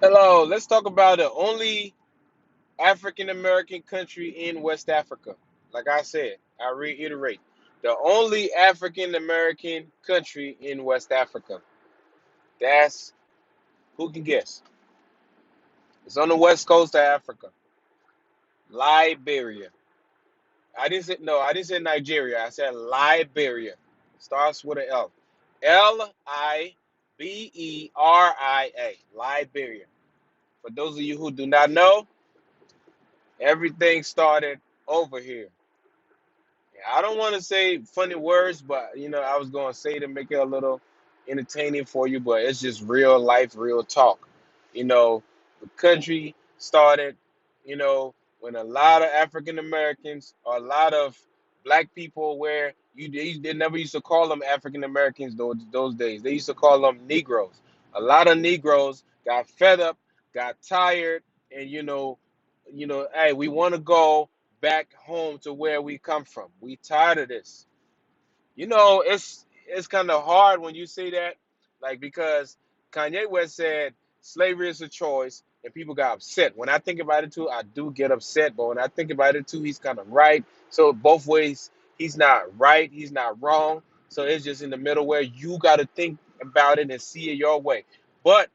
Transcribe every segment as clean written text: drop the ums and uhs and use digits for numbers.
Hello, let's talk about the only African American country in West Africa. Like I said, I reiterate, the only African American country in West Africa. That's who can guess? It's on the west coast of Africa. Liberia. I didn't say Nigeria. I said Liberia. Starts with an L. Liberia. Liberia. For those of you who do not know, everything started over here. I don't want to say funny words, but I was going to say to make it a little entertaining for you, but it's just real life, real talk. You know, the country started, you know, when a lot of African Americans or a lot of black people where they never used to call them African Americans those days. They used to call them Negroes. A lot of Negroes got fed up, got tired, and hey, we want to go back home to where we come from. We tired of this. It's kind of hard when you say that, like because Kanye West said slavery is a choice, and people got upset. When I think about it too, I do get upset, but when I think about it too, he's kind of right. So both ways, he's not right, he's not wrong. So it's just in the middle where you got to think about it and see it your way. But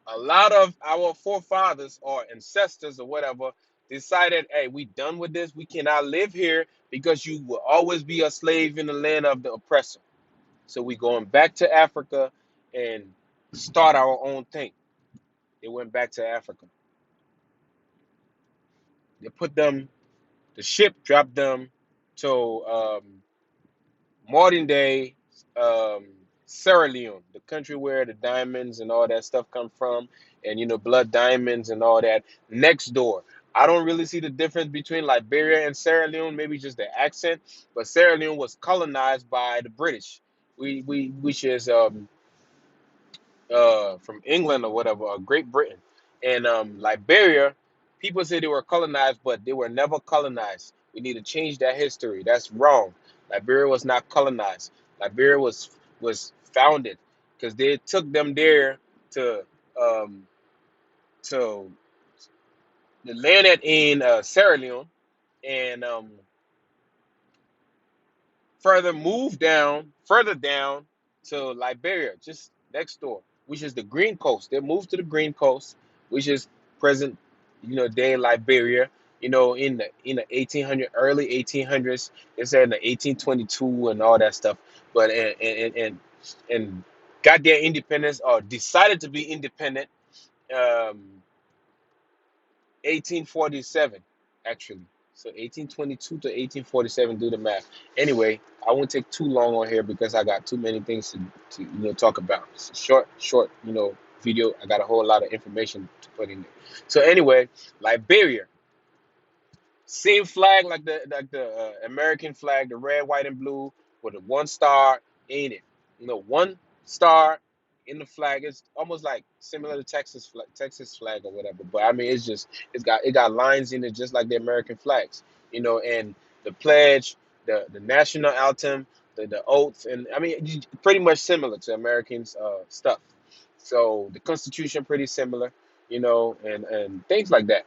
a lot of our forefathers or ancestors or whatever decided, hey, we done with this. We cannot live here because you will always be a slave in the land of the oppressor. So we going back to Africa and start our own thing. They went back to Africa. They put them, the ship dropped them to modern day um, Sierra Leone, the country where the diamonds and all that stuff come from, and blood diamonds and all that. Next door, I don't really see the difference between Liberia and Sierra Leone. Maybe just the accent, but Sierra Leone was colonized by the British. Which is from England or whatever, or Great Britain. And Liberia, people say they were colonized, but they were never colonized. We need to change that history. That's wrong. Liberia was not colonized. Liberia was founded because they took them there to um, to the land in Sierra Leone and further down to Liberia, just next door, which is the Green Coast. They moved to the Green Coast, which is present, day in Liberia. In the 1800 early 1800s. They said in the 1822 and all that stuff, but and got their independence or decided to be independent. Um, 1847, actually. So 1822 to 1847, do the math. Anyway, I won't take too long on here because I got too many things to talk about. It's a short, video. I got a whole lot of information to put in there. So anyway, Liberia, same flag like the American flag, the red, white, and blue with a one star in it. One star in the flag. It's almost like similar to Texas flag or whatever. But I mean, it got lines in it just like the American flags. And the pledge, the national anthem, the oath, and I mean, pretty much similar to Americans stuff. So the Constitution pretty similar, and things like that.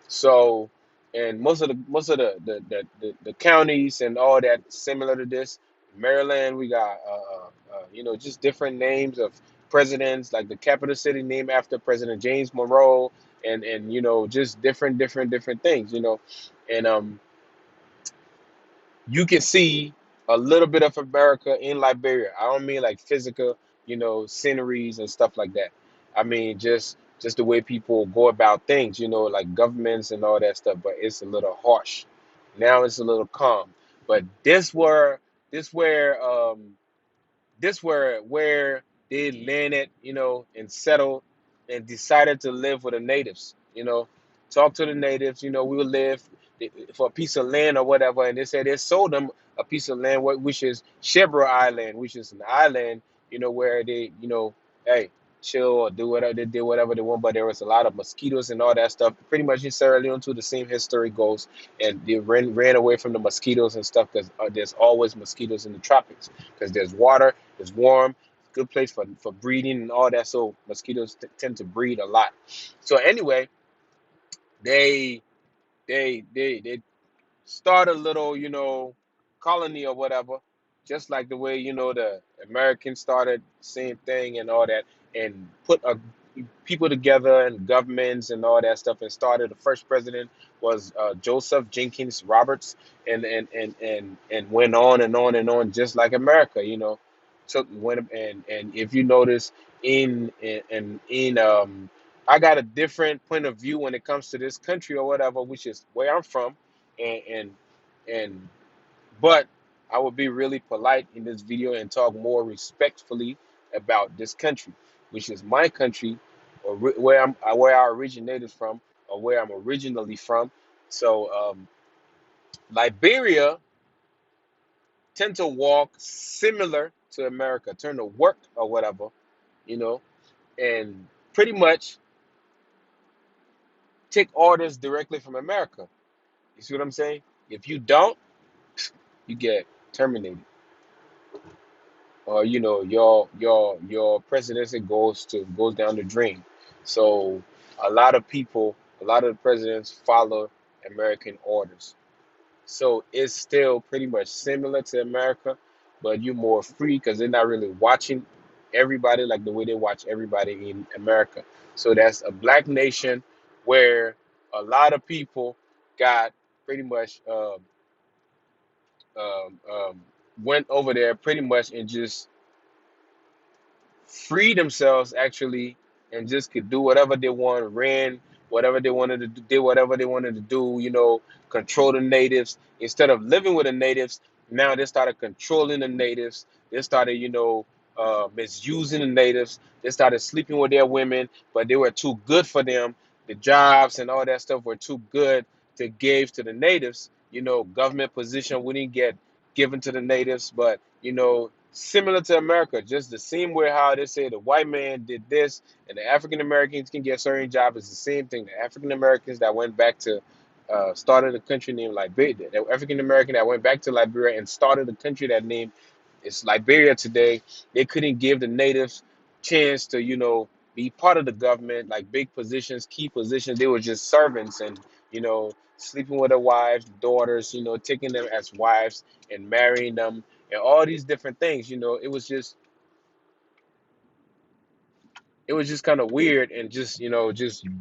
So and most of the counties and all that similar to this. Maryland, we got just different names of presidents, like the capital city named after President James Monroe, and just different things, and you can see a little bit of America in Liberia. I don't mean like physical, sceneries and stuff like that. I mean just the way people go about things, like governments and all that stuff. But it's a little harsh. Now it's a little calm. But this where they landed, and settled and decided to live with the natives, talk to the natives, we will live for a piece of land or whatever. And they said they sold them a piece of land, which is Shebra Island, which is an island, where they, hey, chill or do whatever they did, whatever they want. But there was a lot of mosquitoes and all that stuff. Pretty much in Sierra Leone too, the same history goes. And they ran away from the mosquitoes and stuff because there's always mosquitoes in the tropics because there's water, it's warm, good place for breeding and all that. So mosquitoes tend to breed a lot. So anyway, they they start a little, colony or whatever, just like the way, the Americans started, same thing and all that, and put people together and governments and all that stuff and started. The first president was Joseph Jenkins Roberts, and went on and on and on, just like America, took went and if you notice in I got a different point of view when it comes to this country or whatever, which is where I'm from, and and and but I would be really polite in this video and talk more respectfully about this country, which is my country, or where I originated from, or where I'm originally from. So Liberia tend to walk similar to America, turn to work or whatever, you know, and pretty much take orders directly from America. You see what I'm saying? If you don't, you get terminated, or your presidency goes down the drain. So a lot of the presidents follow American orders. So it's still pretty much similar to America, but you're more free because they're not really watching everybody like the way they watch everybody in America. So that's a black nation where a lot of people got pretty much um, um, went over there pretty much and just free themselves actually, and just could do whatever they want, ran whatever they wanted to do, did whatever they wanted to do, control the natives. Instead of living with the natives, now they started controlling the natives. They started, misusing the natives. They started sleeping with their women, but they were too good for them. The jobs and all that stuff were too good to give to the natives. Government position wouldn't get given to the natives, but similar to America, just the same way how they say the white man did this and the African Americans can get certain jobs. It's the same thing. The African Americans that went back to started a country named Liberia, the African American that went back to Liberia and started a country that named it's Liberia today. They couldn't give the natives chance to, be part of the government, like big positions, key positions. They were just servants and, sleeping with their wives, daughters, taking them as wives and marrying them and all these different things. It was just kind of weird, and just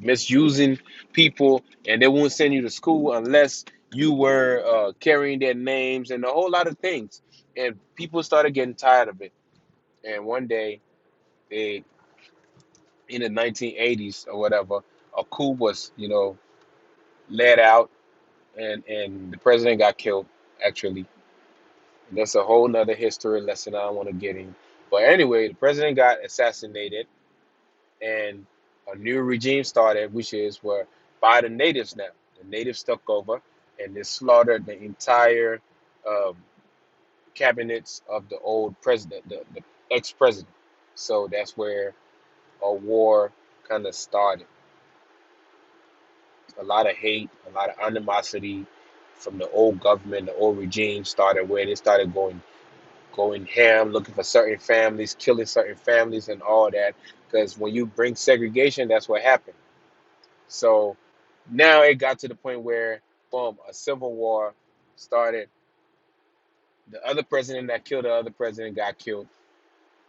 misusing people, and they won't send you to school unless you were carrying their names and a whole lot of things. And people started getting tired of it. And one day, they in the 1980s or whatever, a coup was led out, and the president got killed. Actually, and that's a whole nother history lesson I don't want to get in. But anyway, the president got assassinated, and a new regime started, which is where by the natives now. The natives took over, and they slaughtered the entire um, cabinets of the old president, the ex-president. So that's where a war kind of started. A lot of hate, a lot of animosity from the old government, the old regime started, where they started going ham, looking for certain families, killing certain families, and all that. Because when you bring segregation, that's what happened. So now it got to the point where, boom, a civil war started. The other president that killed the other president got killed,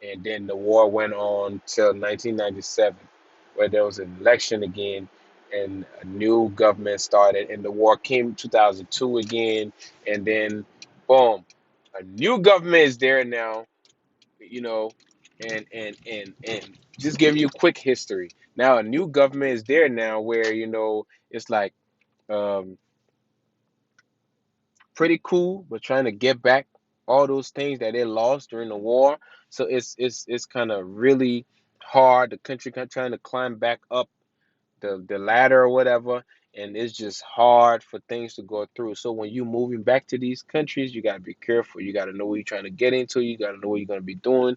and then the war went on till 1997, where there was an election again, and a new government started, and the war came 2002 again, and then, boom, a new government is there now, you know, and just giving you quick history. Now a new government is there now, where it's like um, pretty cool, but trying to get back all those things that they lost during the war. So it's kind of really hard. The country trying to climb back up the ladder or whatever, and it's just hard for things to go through. So when you moving back to these countries, you gotta be careful. You gotta know what you're trying to get into. You gotta know what you're gonna be doing.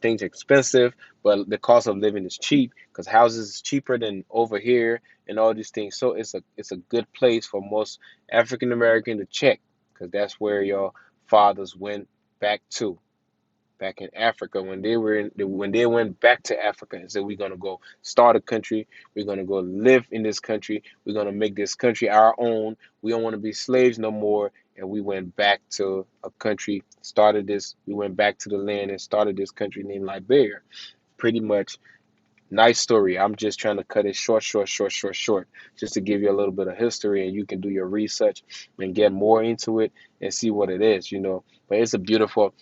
Things are expensive, but the cost of living is cheap because houses is cheaper than over here and all these things. So it's a good place for most African American to check, because that's where your fathers went back to. back in Africa when they were when they went back to Africa and said we're gonna go start a country, we're gonna go live in this country, we're gonna make this country our own. We don't want to be slaves no more. And we went back to a country, started this. We went back to the land and started this country named Liberia. Pretty much. Nice story. I'm just trying to cut it short, short, short, short, short, just to give you a little bit of history and you can do your research and get more into it and see what it is, you know. But it's a beautiful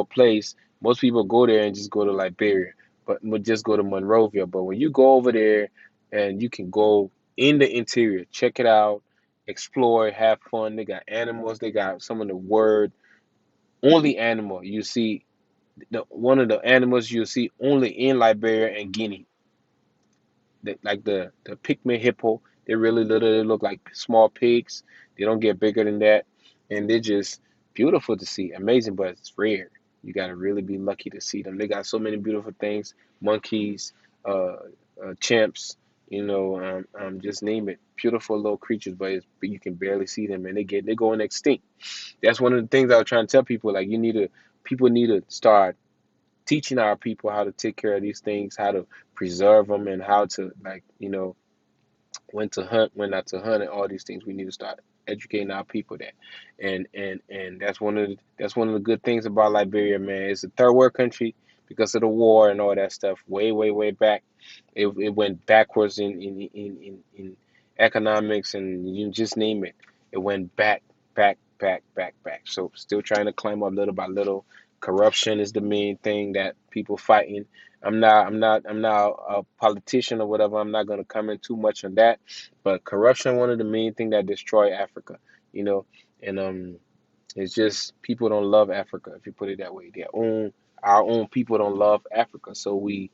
place. Most people go there and just go to Liberia, but just go to Monrovia. But when you go over there and you can go in the interior, check it out, explore, have fun. They got animals. They got some of the word only animal you see. One of the animals you see only in Liberia and Guinea like the pygmy hippo. They really literally look like small pigs. They don't get bigger than that, and they're just beautiful to see. Amazing, but it's rare. You gotta really be lucky to see them. They got so many beautiful things: monkeys, uh, chimps. You know, just name it. Beautiful little creatures, but you can barely see them, and they're going extinct. That's one of the things I was trying to tell people. Like people need to start teaching our people how to take care of these things, how to preserve them, and how to like when to hunt, when not to hunt, and all these things. We need to start educating our people that, and that's one of the good things about Liberia, man. It's a third world country because of the war and all that stuff. Way, way, way back, it went backwards in economics and you just name it. It went back, back, back, back, back. So still trying to climb up little by little. Corruption is the main thing that people fighting. I'm not a politician or whatever. I'm not gonna comment too much on that. But corruption, one of the main things that destroy Africa, you know, and it's just people don't love Africa if you put it that way. Our own people don't love Africa, so we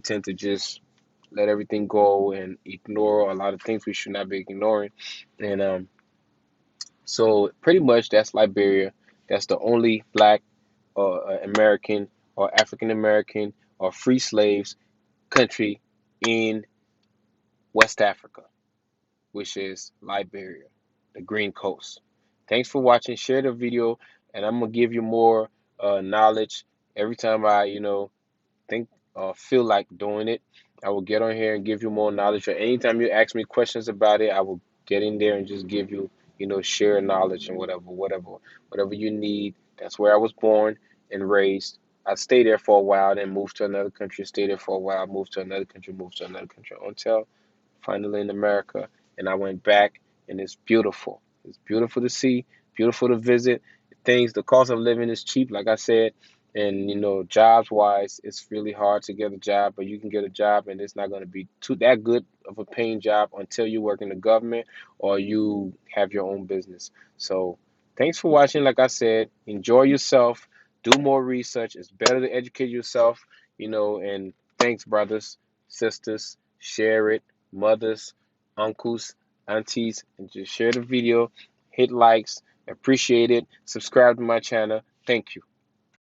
tend to just let everything go and ignore a lot of things we should not be ignoring. And so pretty much that's Liberia. That's the only black or American or African American or free slaves country in West Africa, which is Liberia, the Green Coast. Thanks for watching. Share the video, and I'm gonna give you more knowledge every time I, think feel like doing it. I will get on here and give you more knowledge. Or anytime you ask me questions about it, I will get in there and just give you, share knowledge and whatever you need. That's where I was born and raised. I stayed there for a while, then moved to another country, stayed there for a while, moved to another country, moved to another country until finally in America, and I went back, and it's beautiful. It's beautiful to see, beautiful to visit. The cost of living is cheap, like I said, and jobs wise, it's really hard to get a job, but you can get a job, and it's not going to be too that good of a paying job until you work in the government or you have your own business. So, thanks for watching. Like I said, enjoy yourself, do more research. It's better to educate yourself, and thanks, brothers, sisters, share it, mothers, uncles, aunties, and just share the video, hit likes, appreciate it, subscribe to my channel. Thank you.